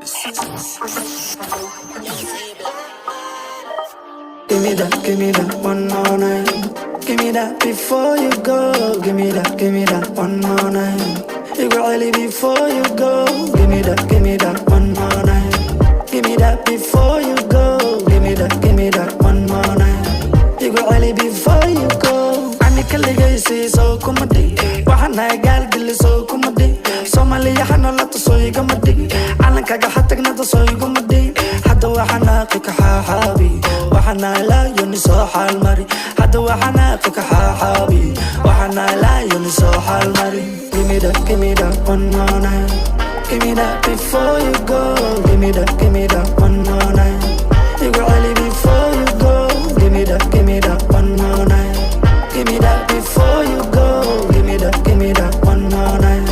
Give me that one more night. Give me that before you go. Give me that one more night. You got really before you go. Give me that one more night. Give me that before you go. Give me that one more night. You got really before you go. Ani kaligaysi so kumadi. Waxana gal dil so kumadi. Somalia hanolata so igamadi. Calankaga xatagnada so igamadi. Hada waxana qika xaabi. Waxana la yoni so xal mari. Hada waxana qika xaabi. Waxana la yoni so xal mari. Give me that one more night. Give me that before you go. Give me that one more night. You got really before you go. Give me that one more night. Give me that before you go. Give me that one more night.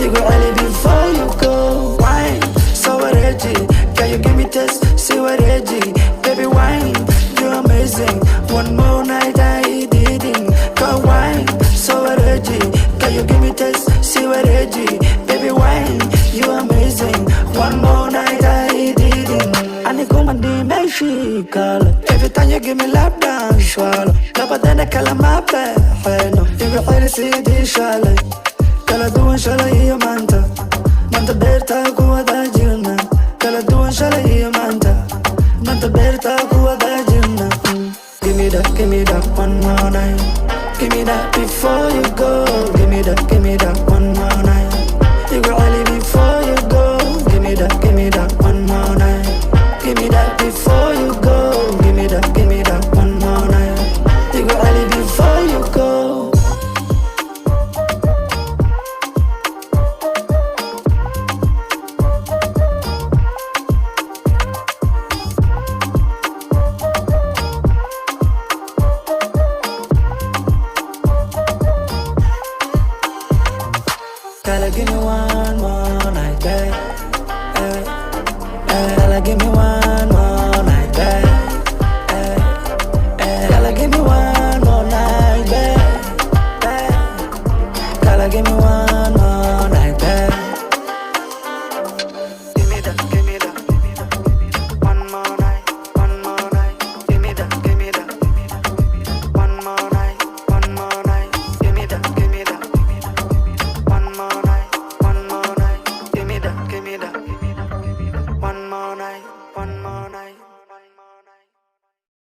You got really before you go. Wine, so ready. Can you give me taste? See what ready. Baby wine, you're amazing. One more night I didn't. Go wine, so ready. Can you give me taste? See what ready. Baby wine, you're amazing. One more night I didn't. I need come and make she call. Every time you give me lap dance, swallow. Lapa dana kala mape, no. You got really see this shallow. Kala duwan shala iyo manta. Manta berta kuwa da jirna. Kala duwan shala iyo manta. Manta berta kuwa da jirna. Give me that one more night. Give me that before you go. Give me that one more night. You got really before you go. Give me that one more night. Give me that before you go. Give me that one more night. You got really before you go. Gotta give me one more night, babe. Gotta give me one more night, babe.